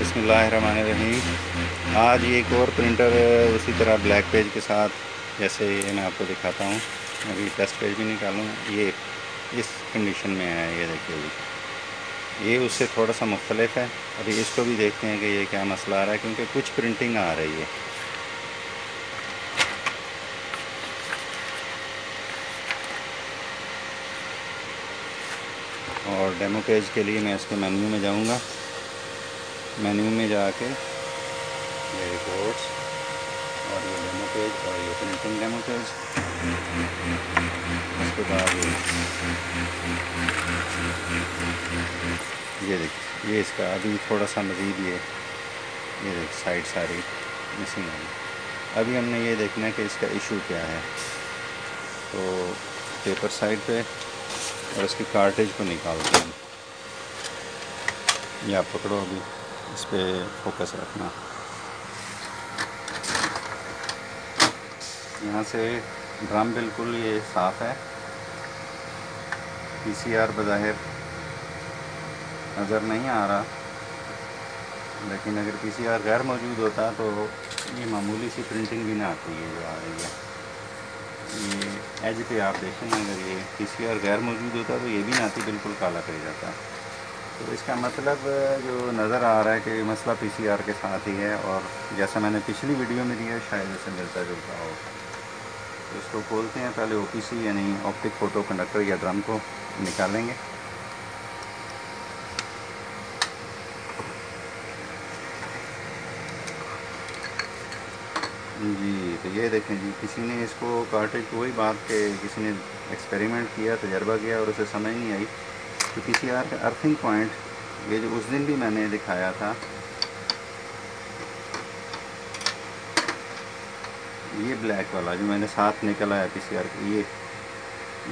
बिस्मिल्लाहिर्रहमानिर्रहीम। आज एक और प्रिंटर उसी तरह ब्लैक पेज के साथ, जैसे ये मैं आपको दिखाता हूँ। अभी टेस्ट पेज भी निकालूँ। ये इस कंडीशन में है, ये देखिए जी। ये उससे थोड़ा सा मुख्तलिफ है। अभी इसको भी देखते हैं कि ये क्या मसला आ रहा है, क्योंकि कुछ प्रिंटिंग आ रही है। और डेमो पेज के लिए मैं इसके मेन्यू में जाऊंगा। मेन्यू में जाके ये रिपोर्ट्स और ये डेमो पेज और ये प्रिंटिंग डेमो पेज, उसके बाद ये देखिए, ये इसका अभी थोड़ा सा मज़ीद ये देखिए साइड सारी मिसिंग है। अभी हमने ये देखना है कि इसका इशू क्या है। तो पेपर साइड पे और इसकी कार्टेज को निकालते हैं। ये आप पकड़ो, अभी इस पर फोकस रखना। यहाँ से ड्रम बिल्कुल ये साफ़ है। पीसीआर बज़ाहिर नज़र नहीं आ रहा, लेकिन अगर पीसीआर गैर मौजूद होता तो ये मामूली सी प्रिंटिंग भी ना आती है जो आ रही है। ये एज पे आप देखें, अगर ये पीसीआर गैर मौजूद होता तो ये भी ना आती, बिल्कुल काला पड़ जाता। तो इसका मतलब जो नज़र आ रहा है कि मसला पीसीआर के साथ ही है, और जैसा मैंने पिछली वीडियो में दिया शायद इससे मिलता जुलता हो। तो इसको खोलते हैं। पहले ओपीसी यानी ऑप्टिक फ़ोटो कंडक्टर या ड्रम को निकालेंगे। जी, तो ये देखें जी, किसी ने इसको कार्टेज को, वही बात के किसी ने एक्सपेरिमेंट किया, तजर्बा किया और उसे समझ नहीं आई तो पीसीआर का अर्थिंग पॉइंट, ये जो उस दिन भी मैंने दिखाया था, ये ब्लैक वाला जो मैंने साथ निकला है पीसीआर का,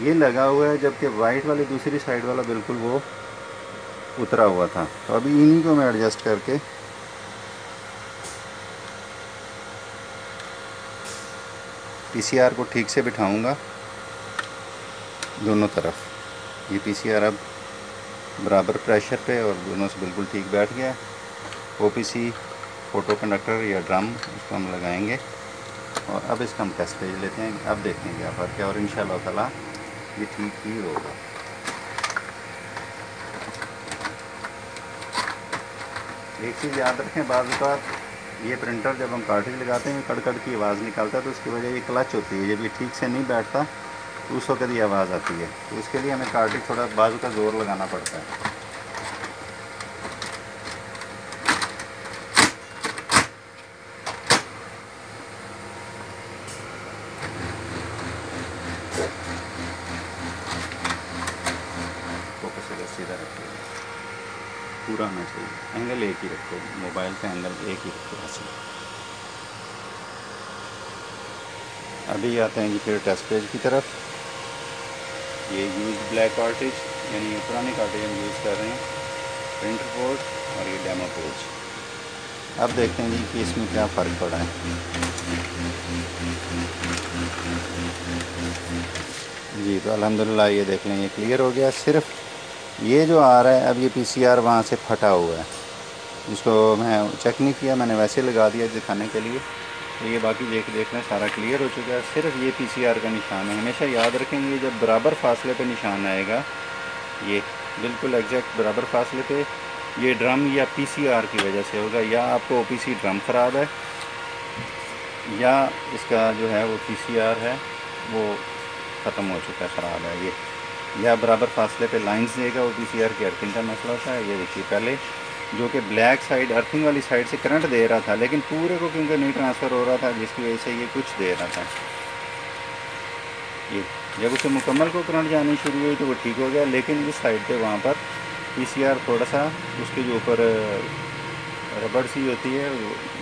ये लगा हुआ है, जबकि वाइट वाली दूसरी साइड वाला बिल्कुल वो उतरा हुआ था। तो अभी इन्हीं को मैं एडजस्ट करके पीसीआर को ठीक से बिठाऊंगा दोनों तरफ। ये पीसीआर अब बराबर प्रेशर पे और दोनों से बिल्कुल ठीक बैठ गया। ओपीसी फ़ोटो कंडक्टर या ड्रम, इसको हम लगाएंगे और अब इसका हम टेस्ट पेज लेते हैं। अब देखेंगे क्या फ़र्क है और इंशाअल्लाह ताला ये ठीक ही होगा। एक चीज़ याद रखें, बाज़ औक़ात ये प्रिंटर जब हम कार्टेज लगाते हैं कड़ की आवाज़ निकालता है, तो उसकी वजह ये क्लच होती है। जब ये ठीक से नहीं बैठता तो उस वक्त ये आवाज़ आती है। तो उसके लिए हमें कार्टेज थोड़ा बाजू का ज़ोर लगाना पड़ता है। फोकस सीधा रखिए, पूरा होना चाहिए। एंगल एक ही रखो, मोबाइल का एंगल एक ही रखो ऐसे। अभी आते हैं जी फिर टेस्ट पेज की तरफ। ये यूज़ ब्लैक कार्टेज, यानी ये पुराने कार्टेज हम यूज़ कर रहे हैं, प्रिंटर बोर्ड और ये डेमो पेज। अब देखते हैं जी कि इसमें क्या फ़र्क पड़ा है। जी, तो अल्हम्दुलिल्लाह ये देख लें, ये क्लियर हो गया। सिर्फ ये जो आ रहा है, अब ये पीसीआर वहाँ से फटा हुआ है, जिसको मैं चेक नहीं किया, मैंने वैसे लगा दिया दिखाने के लिए। तो ये बाकी देख लें सारा क्लियर हो चुका है। सिर्फ ये पीसीआर का निशान है। हमेशा याद रखेंगे, जब बराबर फासले पे निशान आएगा, ये बिल्कुल एग्जैक्ट बराबर फासले पे, ये ड्रम या पीसीआर की वजह से होगा। या आपको ओपीसी ड्रम ख़राब है, या इसका जो है वो पीसीआर है वो ख़त्म हो चुका है, ख़राब है ये। या बराबर फासले पे लाइंस देगा, वो पीसीआर की अर्थिंग का मसला होता है। ये देखिए, पहले जो कि ब्लैक साइड अर्थिंग वाली साइड से करंट दे रहा था, लेकिन पूरे को क्योंकि नहीं ट्रांसफ़र हो रहा था, जिसकी वजह से ये कुछ दे रहा था। ये जब उसे मुकम्मल को करंट जानी शुरू हुई तो वो ठीक हो गया, लेकिन इस साइड पे वहाँ पर पीसीआर थोड़ा सा, उसके जो ऊपर रबड़ सी होती है,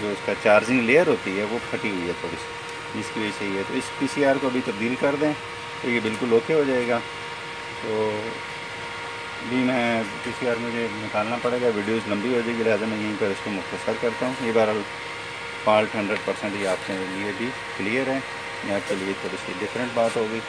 जो उसका चार्जिंग लेयर होती है, वो फटी हुई है थोड़ी सी, जिसकी वजह से ये। तो इस पीसीआर को अभी तब्दील कर दें तो ये बिल्कुल ओके हो जाएगा। तो भी मैं पीसीआर मुझे निकालना पड़ेगा, वीडियोस लंबी हो जाएगी, लिहाजा मैं यहीं पर इसको मुख्तसर करता हूँ। ये बहरहाल फॉल्ट 100% ही आपके लिए भी क्लियर है, या आपके लिए थोड़ी सी डिफरेंट बात होगी।